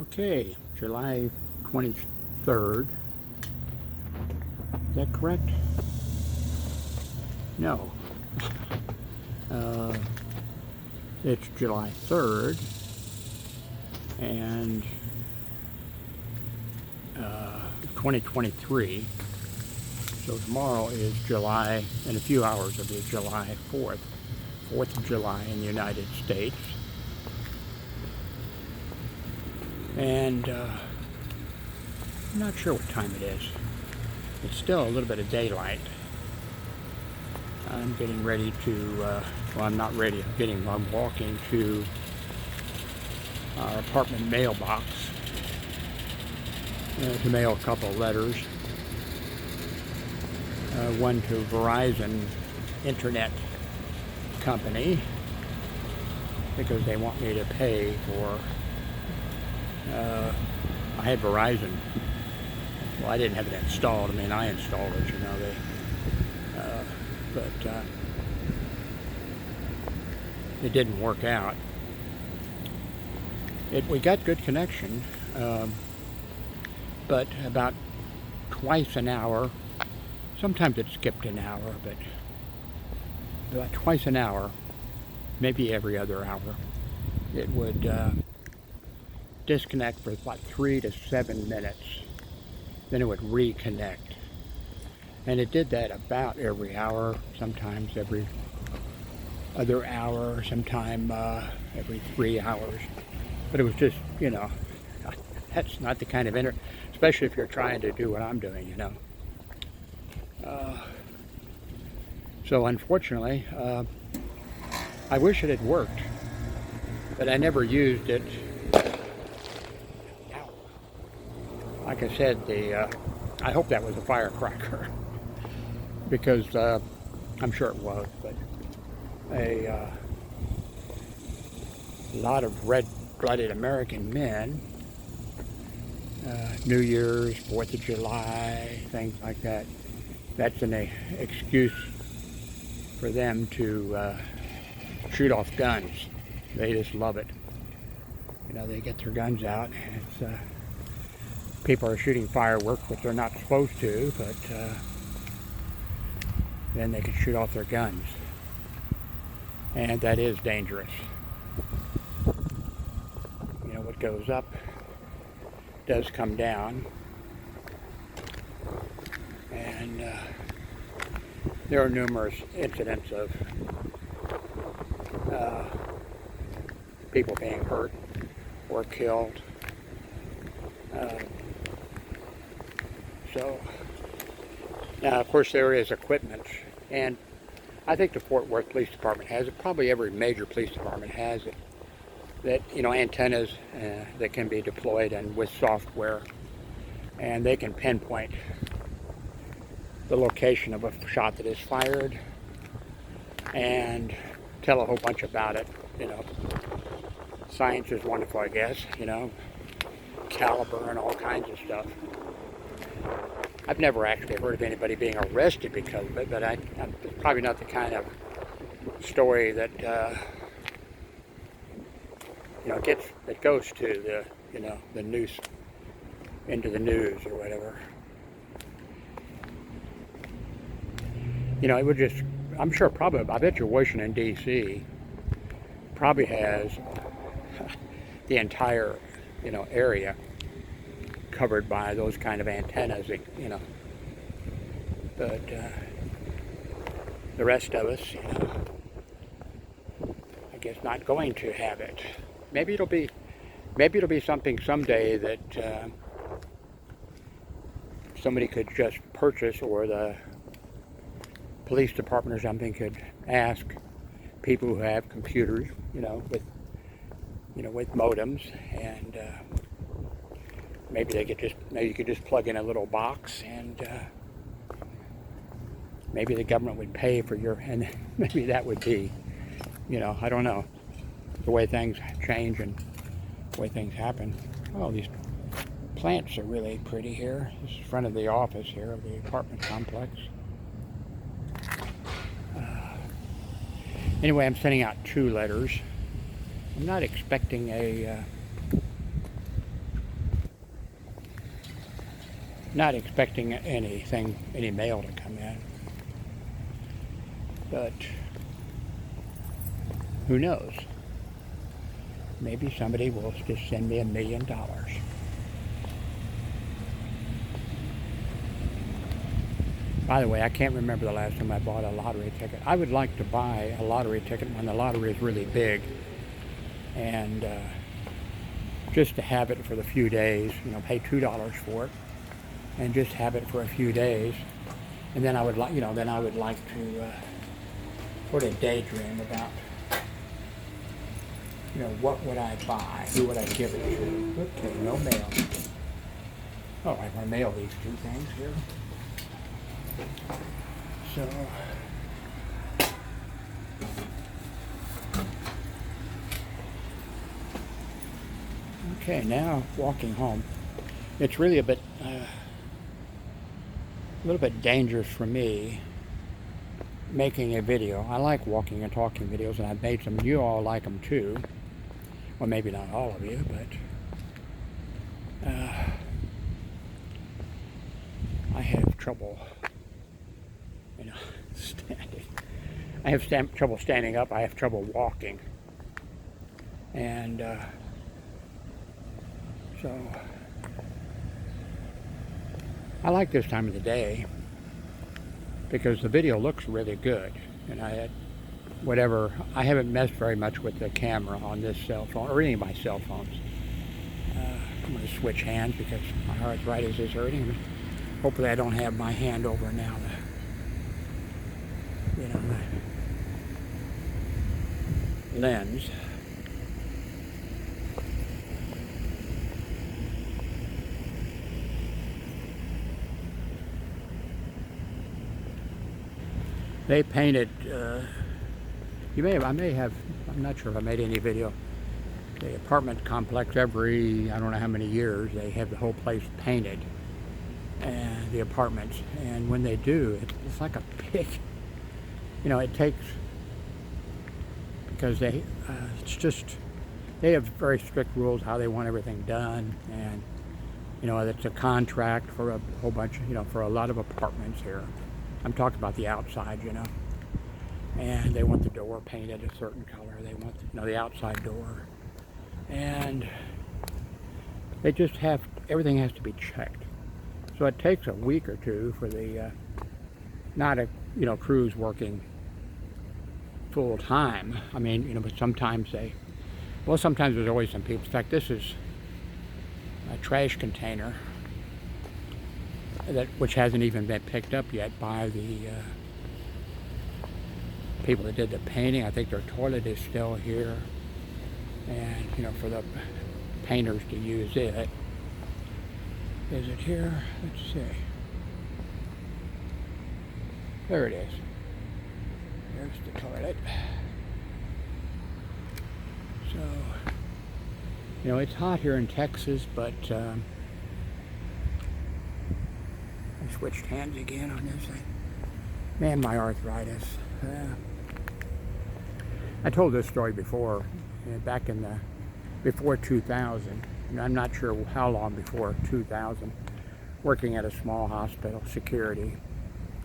Okay, July 23rd. Is that correct? No. Uh, it's July 3rd, and 2023. So tomorrow is July, in a few hours it'll be July 4th. 4th of July in the United States. And I'm not sure what time it is. It's still a little bit of daylight. I'm getting ready to, well, I'm not ready. I'm walking to our apartment mailbox to mail a couple of letters. One to Verizon Internet Company because they want me to pay for, I had Verizon. Well, I didn't have it installed. I mean, I installed it, you know, but it didn't work out. We got good connection, but about twice an hour, sometimes it skipped an hour, but about twice an hour, maybe every other hour, it would disconnect for about 3 to 7 minutes. Then it would reconnect. And it did that about every hour, sometimes every other hour, sometime every 3 hours. But it was just, you know, that's not the kind of especially if you're trying to do what I'm doing, you know. So unfortunately, I wish it had worked, but I never used it. Like I said, I hope that was a firecracker, because I'm sure it was, but a lot of red-blooded American men, New Year's, 4th of July, things like that, that's an excuse for them to shoot off guns. They just love it. You know, they get their guns out, and it's people are shooting fireworks, which they're not supposed to, but then they can shoot off their guns. And that is dangerous. You know, what goes up does come down. And there are numerous incidents of people being hurt or killed. So, now of course there is equipment, and I think the Fort Worth Police Department has it, probably every major police department has it, that, you know, antennas that can be deployed and with software, and they can pinpoint the location of a shot that is fired and tell a whole bunch about it, you know. Science is wonderful, I guess, you know, caliber and all kinds of stuff. I've never actually heard of anybody being arrested because of it, but it's probably not the kind of story that you know, that goes to the, you know, the news, into the news or whatever. You know, it would just, I'm sure probably, I bet you Washington D.C. probably has the entire, you know, area covered by those kind of antennas, you know. But the rest of us, you know, I guess not going to have it. Maybe it'll be something someday that somebody could just purchase, or the police department or something could ask people who have computers, you know, with modems, and maybe you could just plug in a little box, and maybe the government would pay for and maybe that would be, you know, I don't know, the way things change and the way things happen. Oh, these plants are really pretty here. This is front of the office here of the apartment complex. Anyway, I'm sending out 2 letters. I'm not expecting a not expecting any mail to come in. But who knows? Maybe somebody will just send me $1 million. By the way, I can't remember the last time I bought a lottery ticket. I would like to buy a lottery ticket when the lottery is really big, and just to have it for the few days, pay $2 for it, and just have it for a few days, and then I would like, to sort of daydream about, what would I buy? Who would I give it to? Okay, no mail. Oh, I want to mail these two things here. So, okay, now walking home. It's really a little bit dangerous for me making a video. I like walking and talking videos, and I've made some. You all like them too. Well, maybe not all of you, but I have trouble, standing. I have trouble standing up. I have trouble walking, and so I like this time of the day because the video looks really good, and I haven't messed very much with the camera on this cell phone or any of my cell phones. I'm going to switch hands because my arthritis is hurting. Hopefully I don't have my hand over now the lens. They painted, I'm not sure if I made any video. The apartment complex, every, I don't know how many years, they have the whole place painted, and the apartments. And when they do, it's like a big, it takes, because they have very strict rules how they want everything done, and, it's a contract for a whole bunch, for a lot of apartments here. I'm talking about the outside, and they want the door painted a certain color. They want, the outside door, and they just everything has to be checked. So it takes a week or two for the, not a, crews working full time. I mean, but sometimes sometimes there's always some people. In fact, this is a trash container which hasn't even been picked up yet by the people that did the painting. I think their toilet is still here, and for the painters to use it. Is it here? Let's see. There it is. There's the toilet. So, it's hot here in Texas, but I switched hands again on this thing. Man, my arthritis. I told this story before, back in before 2000. And I'm not sure how long before 2000. Working at a small hospital, security,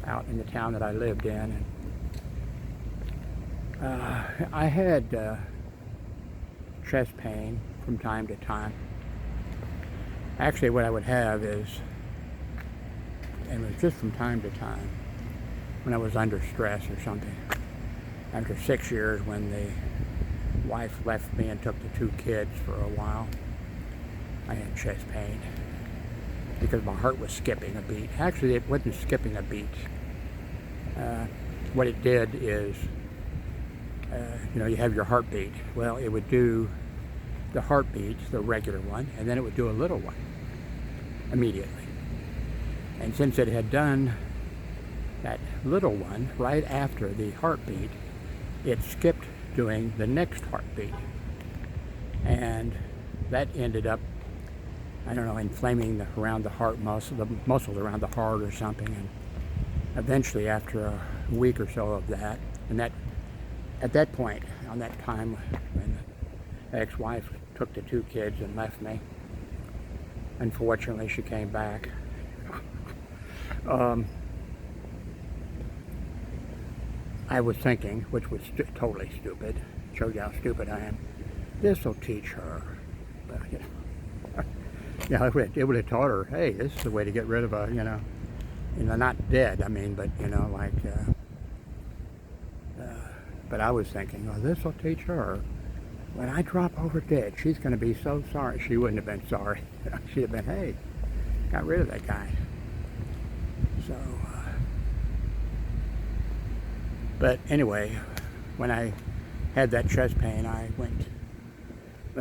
out in the town that I lived in. And, I had chest pain from time to time. Actually, what I would have is, and it was just from time to time, when I was under stress or something. After 6 years, when the wife left me and took the 2 kids for a while, I had chest pain because my heart was skipping a beat. Actually, it wasn't skipping a beat. What it did is, you have your heartbeat. Well, it would do the heartbeat, the regular one, and then it would do a little one immediately. And since it had done that little one right after the heartbeat, it skipped doing the next heartbeat. And that ended up, I don't know, inflaming around the heart muscle, the muscles around the heart or something. And eventually, after a week or so of that, and that, at that point, on that time when the ex-wife took the 2 kids and left me, unfortunately she came back. Um, I was thinking, which was totally stupid, shows you how stupid I am, this will teach her. But, you know, yeah, it would have taught her, hey, this is the way to get rid of a, not dead, I mean, but, like, but I was thinking, oh, this will teach her. When I drop over dead, she's going to be so sorry. She wouldn't have been sorry. She'd have been, hey, got rid of that guy. So, but anyway, when I had that chest pain, I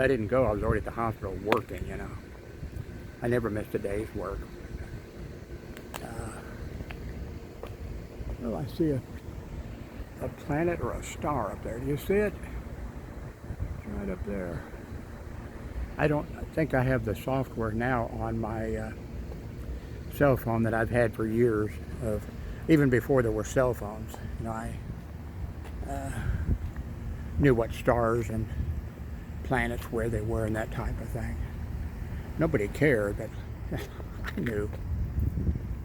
didn't go. I was already at the hospital working, I never missed a day's work. Well, I see a planet or a star up there. Do you see it? It's right up there. I don't think I have the software now on my cell phone that I've had for years, even before there were cell phones. I knew what stars and planets, where they were, and that type of thing. Nobody cared, but I knew.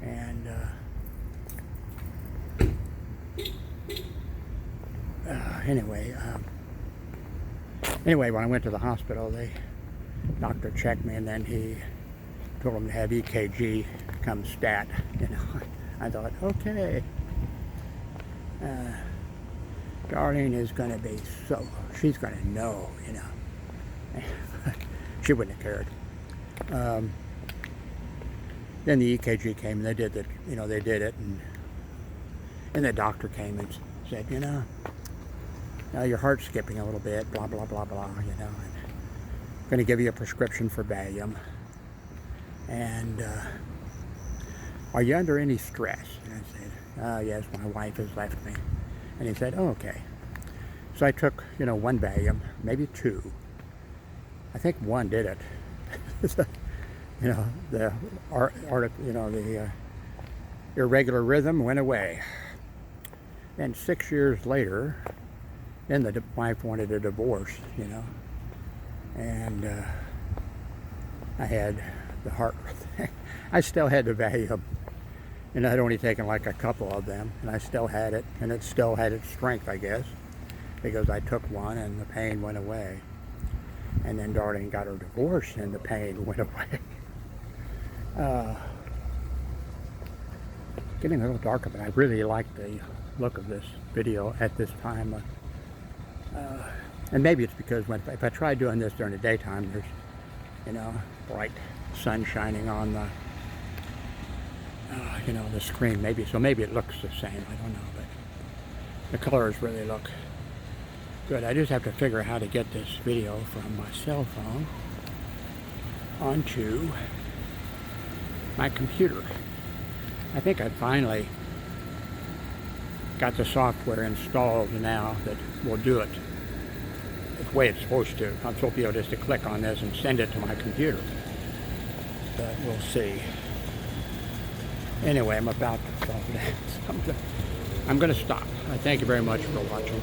And anyway, when I went to the hospital, the doctor checked me, and then he told him to have EKG come stat. I thought, okay, Darlene is going to be she's going to know, She wouldn't have cared. Then the EKG came, and they did it, they did it, and the doctor came and said, your heart's skipping a little bit, blah, blah, blah, blah, and going to give you a prescription for Valium. And are you under any stress? And I said, yes, my wife has left me. And he said, oh, okay. So I took, one Valium, maybe two. I think one did it. The irregular rhythm went away. Then 6 years later, then the wife wanted a divorce, and I had the heart thing. I still had the Valium, and I'd only taken like a couple of them, and I still had it, and it still had its strength, I guess, because I took one and the pain went away. And then Darlene got her divorce, and the pain went away. Getting a little darker, but I really like the look of this video at this time. And maybe it's because if I try doing this during the daytime, there's, bright sun shining on the, the screen. Maybe it looks the same. I don't know, but the colors really look good. I just have to figure out how to get this video from my cell phone onto my computer. I think I finally got the software installed now that will do it the way it's supposed to. I'm supposed to be able just to click on this and send it to my computer. But we'll see. Anyway, I'm about to stop. I'm going to stop. I thank you very much for watching.